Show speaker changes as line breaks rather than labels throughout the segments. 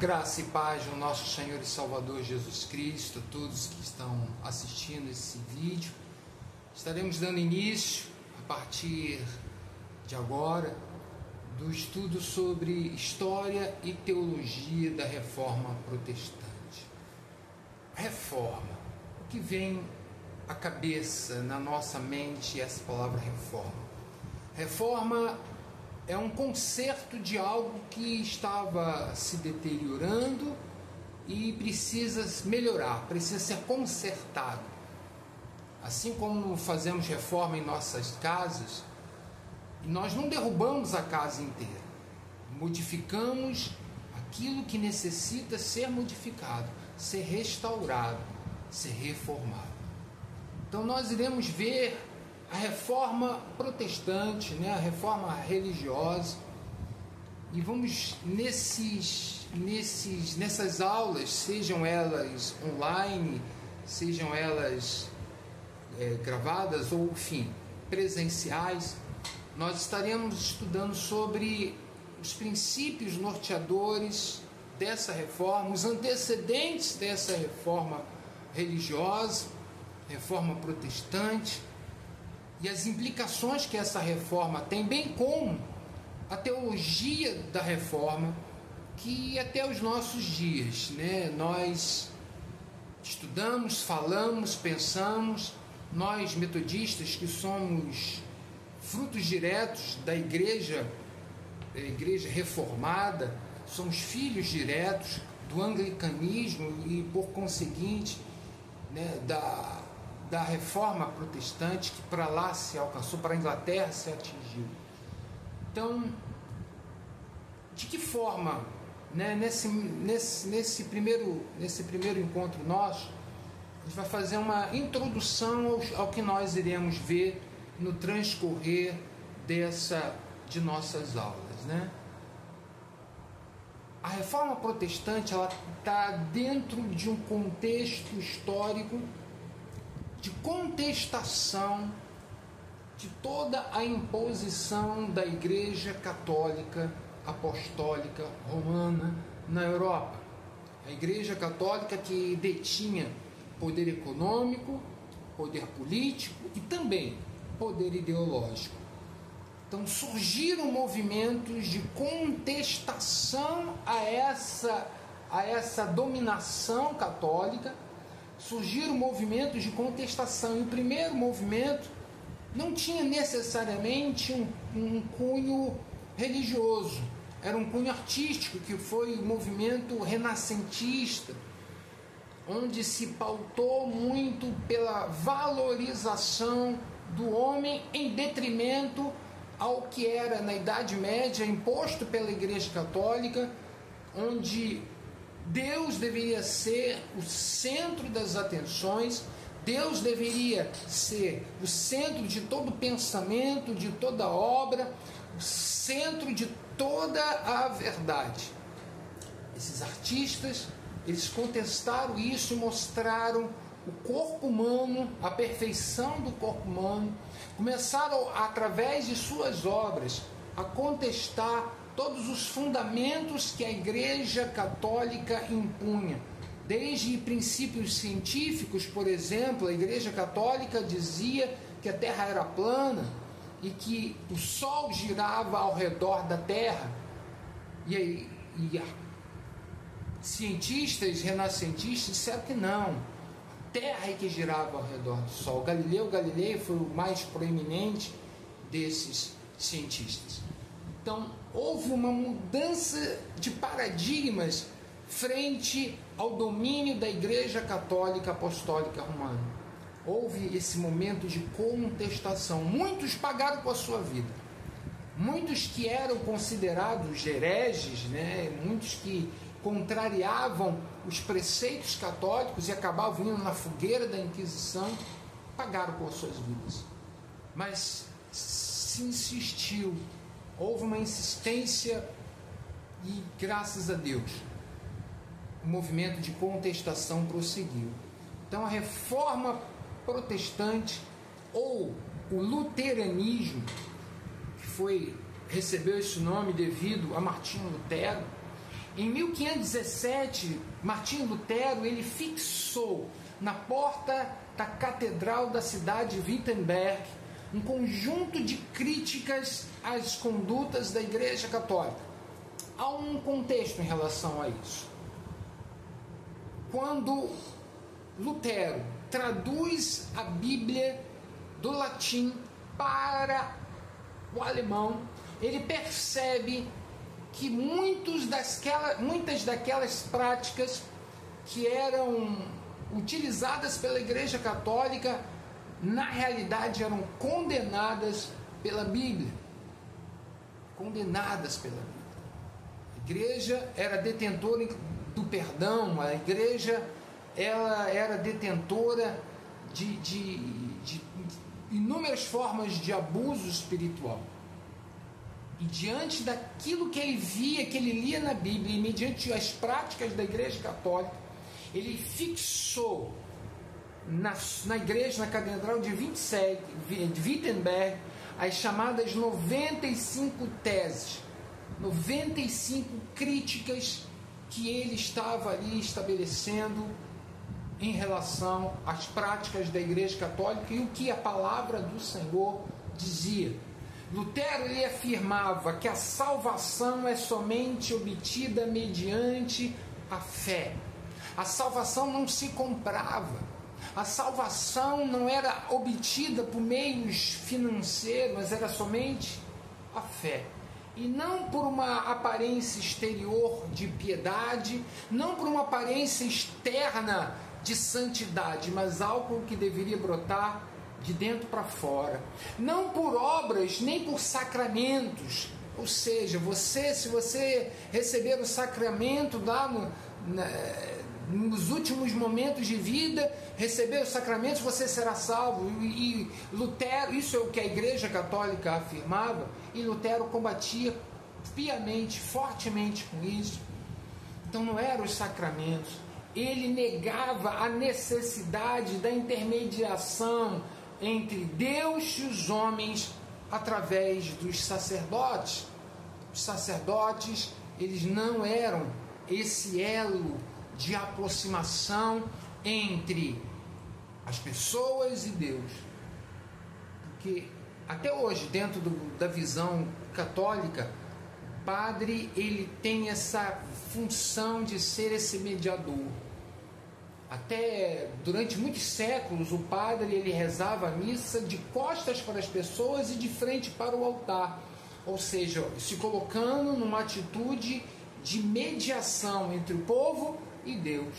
Graça e paz no nosso Senhor e Salvador Jesus Cristo, a todos que estão assistindo esse vídeo. Estaremos dando início, a partir de agora, do estudo sobre história e teologia da Reforma Protestante. Reforma. O que vem à cabeça, na nossa mente, essa palavra reforma? Reforma é um conserto de algo que estava se deteriorando e precisa melhorar, precisa ser consertado. Assim como fazemos reforma em nossas casas, nós não derrubamos a casa inteira, modificamos aquilo que necessita ser modificado, ser restaurado, ser reformado. Então nós iremos ver a reforma protestante, a reforma religiosa, e vamos nessas aulas, sejam elas online, sejam elas gravadas ou, enfim, presenciais, nós estaremos estudando sobre os princípios norteadores dessa reforma, os antecedentes dessa reforma religiosa, reforma protestante, e as implicações que essa reforma tem, bem como a teologia da reforma, que até os nossos dias, nós estudamos, falamos, pensamos, nós metodistas que somos frutos diretos da igreja reformada, somos filhos diretos do anglicanismo e, por conseguinte, da reforma protestante, que para lá se alcançou, para a Inglaterra se atingiu. Então, de que forma, nesse primeiro encontro nosso, a gente vai fazer uma introdução ao que nós iremos ver no transcorrer de nossas aulas, A reforma protestante, ela está dentro de um contexto histórico de contestação de toda a imposição da Igreja Católica Apostólica Romana na Europa. A Igreja Católica que detinha poder econômico, poder político e também poder ideológico. Então surgiram movimentos de contestação a essa dominação católica. Surgiram movimentos de contestação, e o primeiro movimento não tinha necessariamente um cunho religioso, era um cunho artístico, que foi o movimento renascentista, onde se pautou muito pela valorização do homem em detrimento ao que era na Idade Média imposto pela Igreja Católica, onde Deus deveria ser o centro das atenções, Deus deveria ser o centro de todo pensamento, de toda obra, o centro de toda a verdade. Esses artistas, eles contestaram isso e mostraram o corpo humano, a perfeição do corpo humano, começaram, através de suas obras, a contestar todos os fundamentos que a Igreja Católica impunha. Desde princípios científicos, por exemplo, a Igreja Católica dizia que a Terra era plana e que o Sol girava ao redor da Terra. E cientistas renascentistas disseram que não, a Terra é que girava ao redor do Sol. Galileu Galilei foi o mais proeminente desses cientistas. Então, houve uma mudança de paradigmas frente ao domínio da Igreja Católica Apostólica Romana. Houve esse momento de contestação. Muitos pagaram com a sua vida. Muitos que eram considerados hereges, muitos que contrariavam os preceitos católicos e acabavam indo na fogueira da Inquisição, pagaram com as suas vidas. Mas se insistiu, houve uma insistência e, graças a Deus, o movimento de contestação prosseguiu. Então a reforma protestante, ou o luteranismo, que recebeu esse nome devido a Martinho Lutero, Em 1517, Martinho Lutero ele fixou na porta da catedral da cidade de Wittenberg um conjunto de críticas às condutas da Igreja Católica. Há um contexto em relação a isso. Quando Lutero traduz a Bíblia do latim para o alemão, ele percebe que muitas daquelas práticas que eram utilizadas pela Igreja Católica, na realidade eram condenadas pela Bíblia. Condenadas pela Bíblia. A Igreja era detentora do perdão, a Igreja ela era detentora de inúmeras formas de abuso espiritual. E diante daquilo que ele via, que ele lia na Bíblia, e mediante as práticas da Igreja Católica, ele fixou na igreja, na catedral de Wittenberg, as chamadas 95 teses, 95 críticas que ele estava ali estabelecendo em relação às práticas da Igreja Católica e o que a palavra do Senhor dizia. Lutero ele afirmava que a salvação é somente obtida mediante a fé. A salvação não se comprava. A salvação não era obtida por meios financeiros, mas era somente a fé. E não por uma aparência exterior de piedade, não por uma aparência externa de santidade, mas algo que deveria brotar de dentro para fora. Não por obras, nem por sacramentos. Ou seja, se você receber o sacramento lá nos últimos momentos de vida, receber os sacramentos, você será salvo. E Lutero, isso é o que a Igreja Católica afirmava, e Lutero combatia piamente, fortemente com isso. Então não eram os sacramentos. Ele negava a necessidade da intermediação entre Deus e os homens através dos sacerdotes. Os sacerdotes, eles não eram esse elo de aproximação entre as pessoas e Deus. Porque até hoje, dentro da visão católica, o padre ele tem essa função de ser esse mediador. Até durante muitos séculos o padre ele rezava a missa de costas para as pessoas e de frente para o altar, ou seja, se colocando numa atitude de mediação entre o povo e Deus.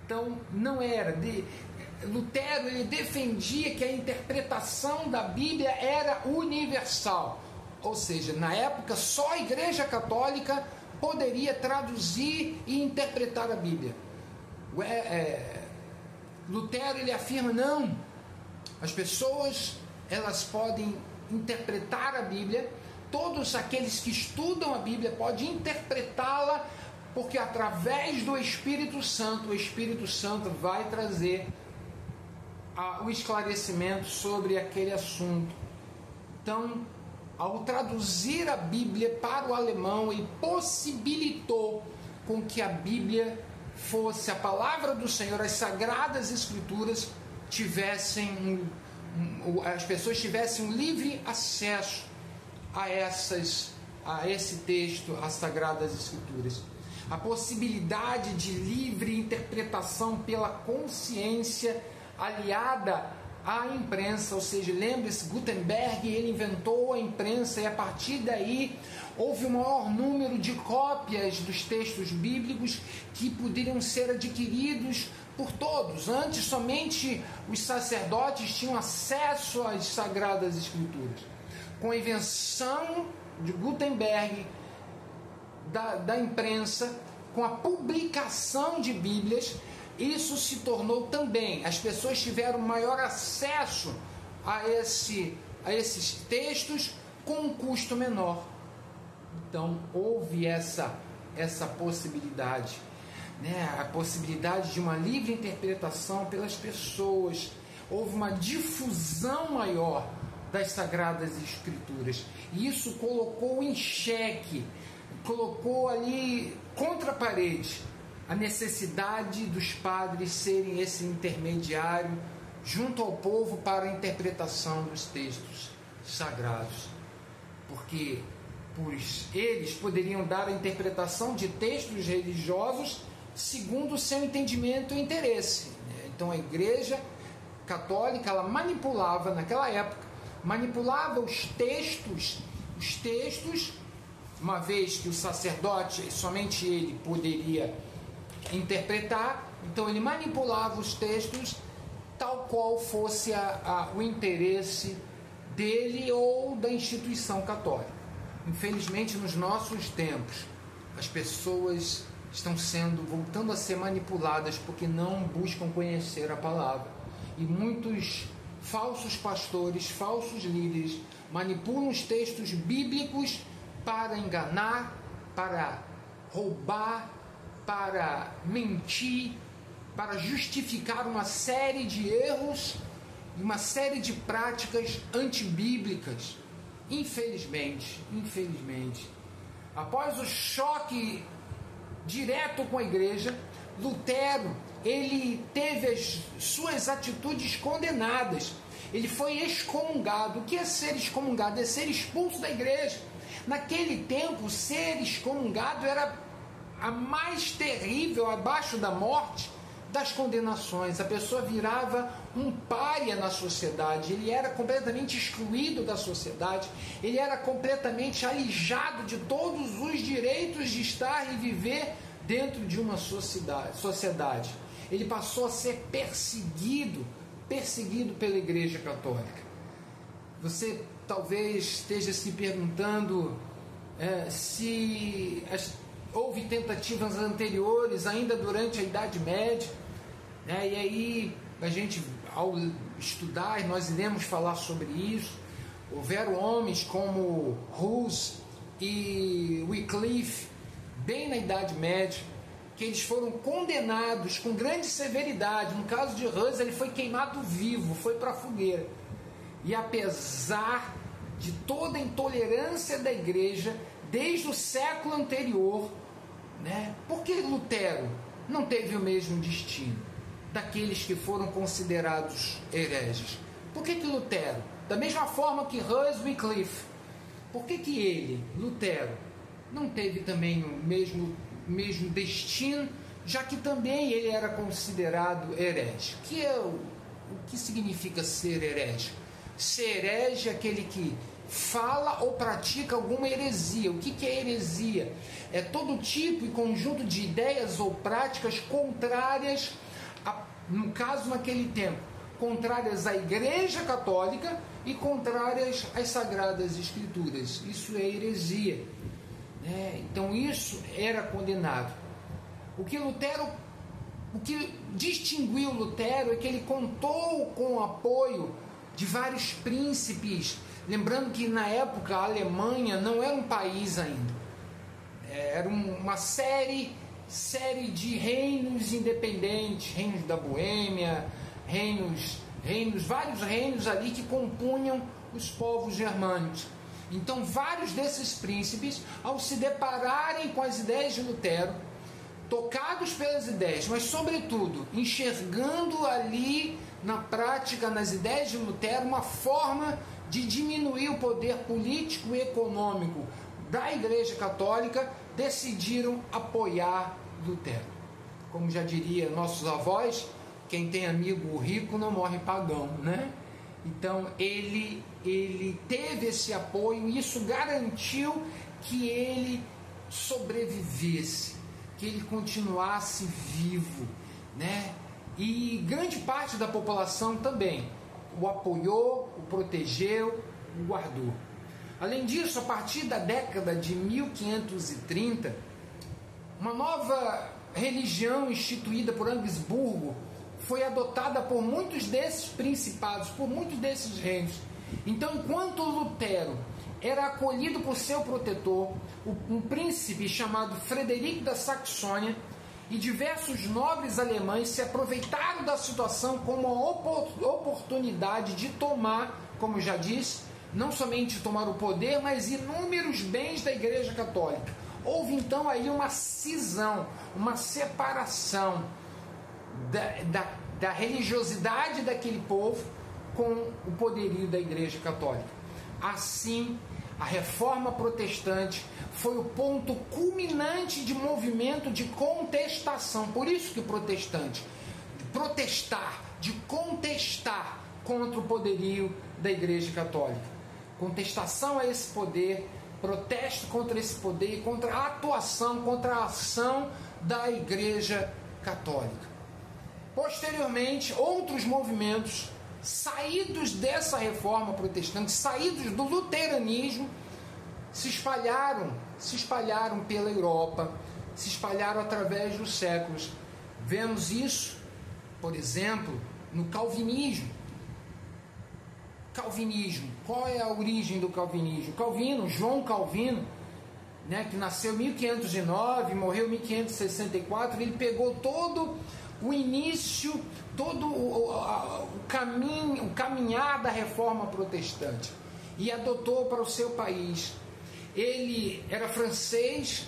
Então não era Lutero ele defendia que a interpretação da Bíblia era universal, ou seja, na época só a Igreja Católica poderia traduzir e interpretar a Bíblia. Lutero ele afirma não, as pessoas elas podem interpretar a Bíblia, todos aqueles que estudam a Bíblia podem interpretá-la, porque através do Espírito Santo, o Espírito Santo vai trazer o esclarecimento sobre aquele assunto. Então, ao traduzir a Bíblia para o alemão, ele possibilitou com que a Bíblia fosse a palavra do Senhor, as Sagradas Escrituras as pessoas tivessem um livre acesso a esse texto, às Sagradas Escrituras. A possibilidade de livre interpretação pela consciência aliada à imprensa, ou seja, lembre-se, Gutenberg ele inventou a imprensa e a partir daí houve o maior número de cópias dos textos bíblicos que poderiam ser adquiridos por todos. Antes somente os sacerdotes tinham acesso às Sagradas Escrituras. Com a invenção de Gutenberg da imprensa, com a publicação de Bíblias, isso se tornou também, as pessoas tiveram maior acesso a esses textos com um custo menor. Então houve essa possibilidade, né? A possibilidade de uma livre interpretação pelas pessoas. Houve uma difusão maior das Sagradas Escrituras, e isso colocou em xeque colocou ali contra a parede a necessidade dos padres serem esse intermediário junto ao povo para a interpretação dos textos sagrados, porque eles poderiam dar a interpretação de textos religiosos segundo o seu entendimento e interesse. Então a Igreja Católica, ela manipulava, naquela época, manipulava os textos, uma vez que o sacerdote, somente ele poderia interpretar, então ele manipulava os textos tal qual fosse o interesse dele ou da instituição católica. Infelizmente, nos nossos tempos, as pessoas estão voltando a ser manipuladas porque não buscam conhecer a palavra. E muitos falsos pastores, falsos líderes, manipulam os textos bíblicos para enganar, para roubar, para mentir, para justificar uma série de erros e uma série de práticas antibíblicas. Infelizmente, após o choque direto com a igreja, Lutero, ele teve as suas atitudes condenadas. Ele foi excomungado. O que é ser excomungado? É ser expulso da igreja. Naquele tempo, ser excomungado era a mais terrível, abaixo da morte, das condenações. A pessoa virava um pária na sociedade, ele era completamente excluído da sociedade, ele era completamente alijado de todos os direitos de estar e viver dentro de uma sociedade. Ele passou a ser perseguido pela Igreja Católica. Você talvez esteja se perguntando se houve tentativas anteriores, ainda durante a Idade Média, né? E aí a gente, ao estudar, nós iremos falar sobre isso. Houveram homens como Hus e Wycliffe, bem na Idade Média, que eles foram condenados com grande severidade. No caso de Hus, ele foi queimado vivo, foi para a fogueira. E apesar de toda a intolerância da igreja desde o século anterior, né? Por que Lutero não teve o mesmo destino daqueles que foram considerados hereges? Por que Lutero, da mesma forma que Hus e Wycliffe, por que ele, Lutero, não teve também o mesmo destino, já que também ele era considerado herege? O que significa ser herege? Ser herege é aquele que fala ou pratica alguma heresia. O que é heresia? É todo tipo e conjunto de ideias ou práticas contrárias, no caso naquele tempo, contrárias à Igreja Católica e contrárias às Sagradas Escrituras. Isso é heresia. Então isso era condenado. O que distinguiu Lutero é que ele contou com o apoio de vários príncipes. Lembrando que na época a Alemanha não era um país ainda, era uma série de reinos independentes, reinos da Boêmia, vários reinos ali que compunham os povos germânicos. Então vários desses príncipes, ao se depararem com as ideias de Lutero, tocados pelas ideias, mas sobretudo enxergando ali na prática, nas ideias de Lutero, uma forma de diminuir o poder político e econômico da Igreja Católica, decidiram apoiar Lutero. Como já diria nossos avós, quem tem amigo rico não morre pagão, né? Então ele teve esse apoio e isso garantiu que ele sobrevivesse, que ele continuasse vivo, né? E grande parte da população também o apoiou, o protegeu, o guardou. Além disso, a partir da década de 1530, uma nova religião instituída por Augsburgo foi adotada por muitos desses principados, por muitos desses reinos. Então, enquanto Lutero era acolhido por seu protetor, um príncipe chamado Frederico da Saxônia, e diversos nobres alemães se aproveitaram da situação como uma oportunidade de tomar, como já disse, não somente tomar o poder, mas inúmeros bens da Igreja Católica. Houve então aí uma cisão, uma separação da religiosidade daquele povo com o poderio da Igreja Católica. Assim, a Reforma Protestante foi o ponto culminante de movimento de contestação. Por isso que o protestante, de contestar contra o poderio da Igreja Católica. Contestação a esse poder, protesto contra esse poder, contra a atuação, contra a ação da Igreja Católica. Posteriormente, outros movimentos saídos dessa reforma protestante, saídos do luteranismo, se espalharam pela Europa, se espalharam através dos séculos. Vemos isso, por exemplo, no calvinismo. Calvinismo, qual é a origem do calvinismo? Calvino, João Calvino, né, que nasceu em 1509, morreu em 1564, ele pegou todo o início, todo o caminho, o caminhar da reforma protestante e adotou para o seu país. Ele era francês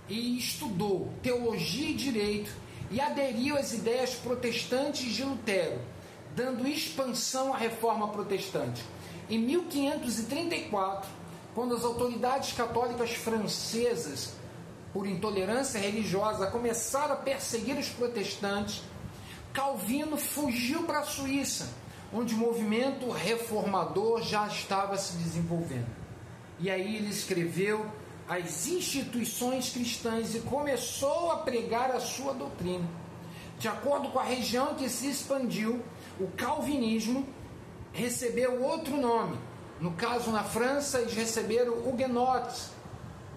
e estudou teologia e direito e aderiu às ideias protestantes de Lutero, dando expansão à reforma protestante. Em 1534, quando as autoridades católicas francesas, por intolerância religiosa, começaram a perseguir os protestantes, Calvino fugiu para a Suíça, onde o movimento reformador já estava se desenvolvendo. E aí ele escreveu as instituições cristãs e começou a pregar a sua doutrina. De acordo com a região que se expandiu, o calvinismo recebeu outro nome. No caso, na França, eles receberam huguenotes.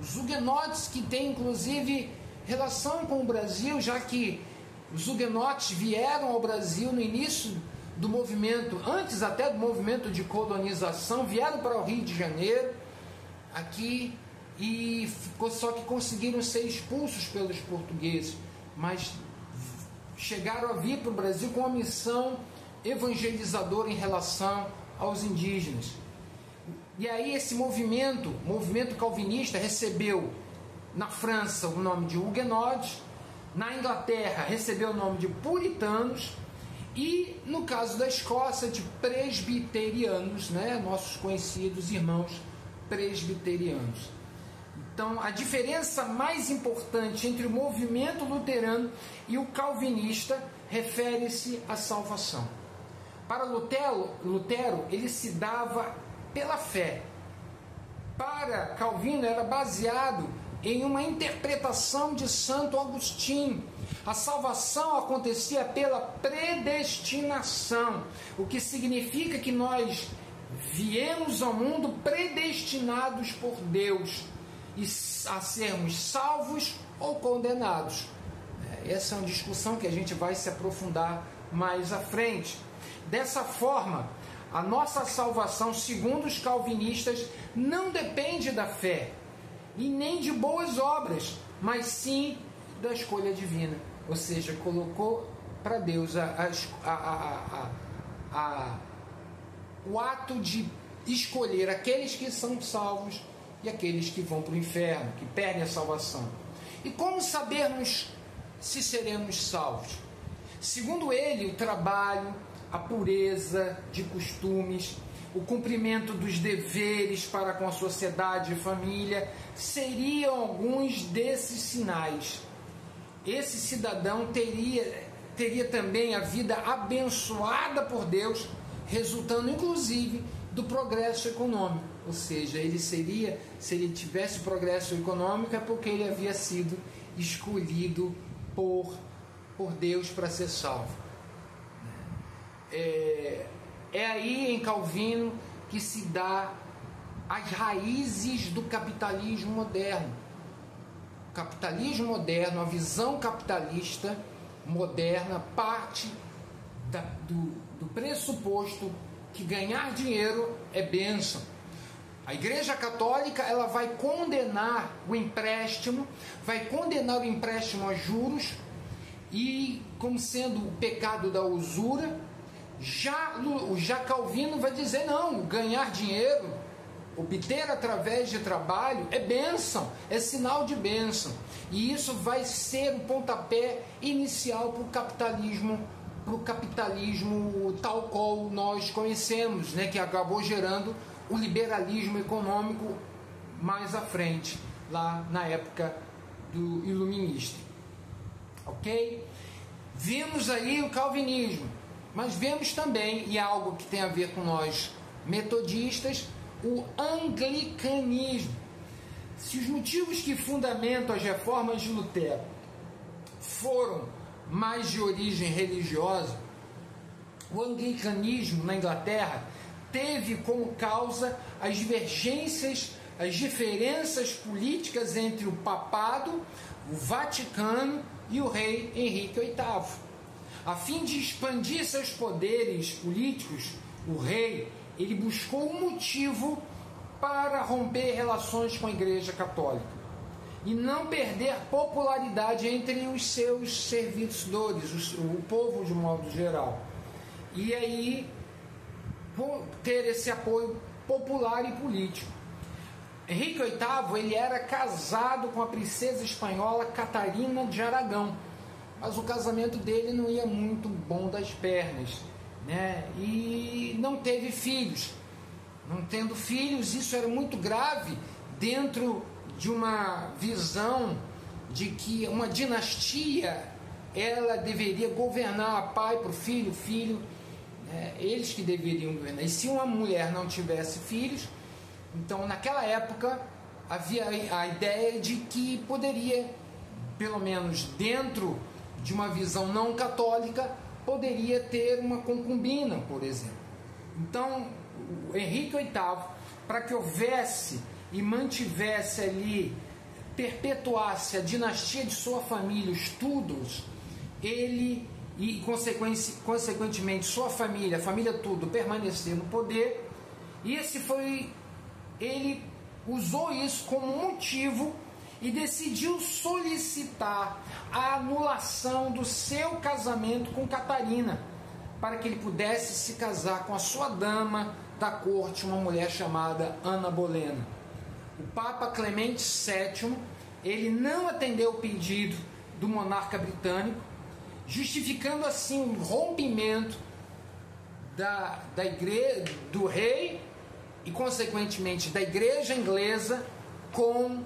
Os huguenotes, que têm inclusive relação com o Brasil, já que os huguenotes vieram ao Brasil no início do movimento, antes até do movimento de colonização, vieram para o Rio de Janeiro, aqui, e só que conseguiram ser expulsos pelos portugueses, mas chegaram a vir para o Brasil com uma missão evangelizadora em relação aos indígenas. E aí esse movimento calvinista, recebeu na França o nome de huguenotes, na Inglaterra recebeu o nome de puritanos e no caso da Escócia de presbiterianos, né, nossos conhecidos irmãos presbiterianos. Então a diferença mais importante entre o movimento luterano e o calvinista refere-se à salvação. Para Lutero, ele se dava pela fé. Para Calvino era baseado em uma interpretação de Santo Agostinho. A salvação acontecia pela predestinação, o que significa que nós viemos ao mundo predestinados por Deus a sermos salvos ou condenados. Essa é uma discussão que a gente vai se aprofundar mais à frente. Dessa forma, a nossa salvação, segundo os calvinistas, não depende da fé e nem de boas obras, mas sim da escolha divina. Ou seja, colocou para Deus o ato de escolher aqueles que são salvos e aqueles que vão para o inferno, que perdem a salvação. E como sabermos se seremos salvos? Segundo ele, o trabalho, a pureza de costumes, o cumprimento dos deveres para com a sociedade e família seriam alguns desses sinais. Esse cidadão teria também a vida abençoada por Deus, resultando inclusive do progresso econômico. Ou seja, ele seria, se ele tivesse progresso econômico, é porque ele havia sido escolhido por Deus para ser salvo. É aí em Calvino que se dá as raízes do capitalismo moderno. O capitalismo moderno, a visão capitalista moderna, parte do pressuposto que ganhar dinheiro é bênção. A Igreja Católica, ela vai condenar o empréstimo, vai condenar o empréstimo a juros, e como sendo o pecado da usura. Já Calvino vai dizer, não, ganhar dinheiro obter através de trabalho é bênção, é sinal de bênção. E isso vai ser o pontapé inicial para o capitalismo tal qual nós conhecemos, né, que acabou gerando o liberalismo econômico mais à frente, lá na época do iluminista. Ok? Vimos aí o calvinismo, mas vemos também, e algo que tem a ver com nós metodistas, o anglicanismo. Se os motivos que fundamentam as reformas de Lutero foram mais de origem religiosa, o anglicanismo na Inglaterra teve como causa as divergências, as diferenças políticas entre o papado, o Vaticano e o rei Henrique VIII. A fim de expandir seus poderes políticos, o rei ele buscou um motivo para romper relações com a Igreja Católica e não perder popularidade entre os seus servidores, o povo de modo geral. E aí ter esse apoio popular e político. Henrique VIII ele era casado com a princesa espanhola Catarina de Aragão, mas o casamento dele não ia muito bom das pernas, né? E não teve filhos. Não tendo filhos, isso era muito grave dentro de uma visão de que uma dinastia ela deveria governar pai para o filho, eles que deveriam governar. E se uma mulher não tivesse filhos, então naquela época havia a ideia de que poderia, pelo menos dentro de uma visão não católica, poderia ter uma concubina, por exemplo. Então o Henrique VIII, para que houvesse e mantivesse ali, perpetuasse a dinastia de sua família, os Tudors, ele e consequentemente sua família, a família Tudor, permanecer no poder. Ele usou isso como motivo e decidiu solicitar a anulação do seu casamento com Catarina, para que ele pudesse se casar com a sua dama da corte, uma mulher chamada Ana Bolena. O Papa Clemente VII, ele não atendeu o pedido do monarca britânico, justificando assim o rompimento da igreja, do rei e consequentemente da igreja inglesa com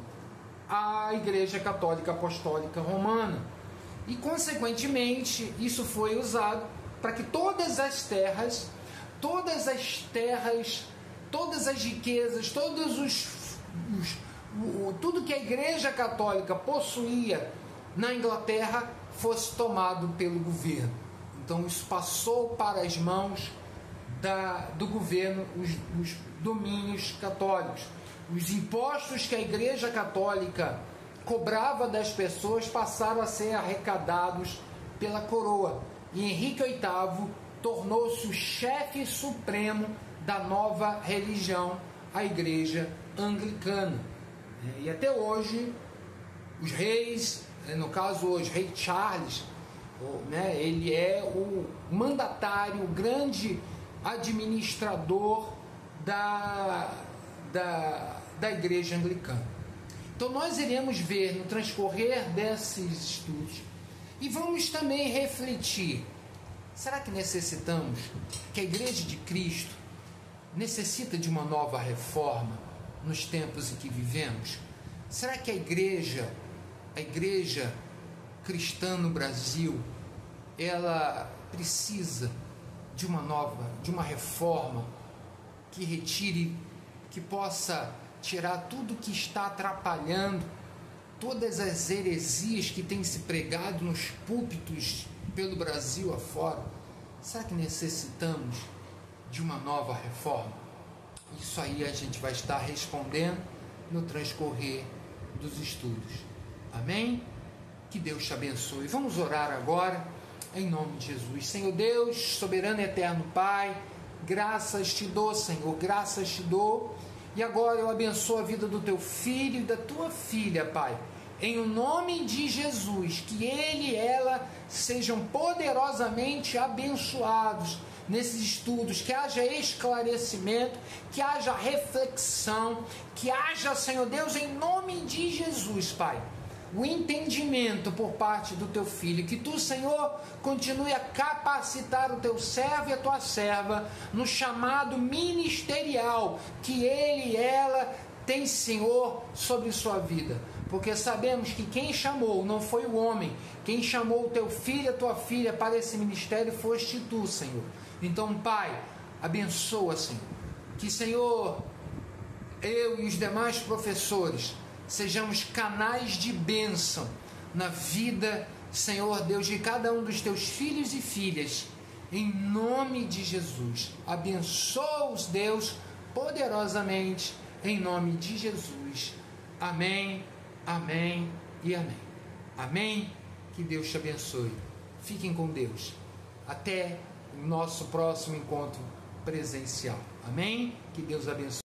a Igreja Católica Apostólica Romana. E consequentemente isso foi usado para que todas as terras, todas as riquezas, tudo que a Igreja Católica possuía na Inglaterra fosse tomado pelo governo. Então isso passou para as mãos do governo, os domínios católicos. Os impostos que a Igreja Católica cobrava das pessoas passaram a ser arrecadados pela coroa. E Henrique VIII tornou-se o chefe supremo da nova religião, a Igreja Anglicana. E até hoje, os reis, no caso hoje, rei Charles, ele é o mandatário, o grande administrador da Igreja Anglicana. Então nós iremos ver no transcorrer desses estudos e vamos também refletir: será que necessitamos, que a Igreja de Cristo necessita de uma nova reforma nos tempos em que vivemos? Será que a igreja cristã no Brasil, ela precisa de uma reforma que retire, que possa tirar tudo que está atrapalhando, todas as heresias que têm se pregado nos púlpitos pelo Brasil afora? Será que necessitamos de uma nova reforma? Isso aí a gente vai estar respondendo no transcorrer dos estudos. Amém? Que Deus te abençoe. Vamos orar agora, em nome de Jesus. Senhor Deus, soberano e eterno Pai, graças te dou, Senhor, graças te dou. E agora eu abençoo a vida do teu filho e da tua filha, Pai. Em o nome de Jesus, que ele e ela sejam poderosamente abençoados nesses estudos, que haja esclarecimento, que haja reflexão, que haja, Senhor Deus, em nome de Jesus, Pai, o entendimento por parte do teu filho, que tu, Senhor, continue a capacitar o teu servo e a tua serva no chamado ministerial que ele e ela tem, Senhor, sobre sua vida, porque sabemos que quem chamou não foi o homem, quem chamou o teu filho e a tua filha para esse ministério foste tu, Senhor. Então, Pai, abençoa, Senhor, que, Senhor, eu e os demais professores sejamos canais de bênção na vida, Senhor Deus, de cada um dos teus filhos e filhas, em nome de Jesus. Abençoa-os, Deus, poderosamente, em nome de Jesus. Amém, amém e amém. Amém. Que Deus te abençoe. Fiquem com Deus. Até o nosso próximo encontro presencial. Amém. Que Deus abençoe.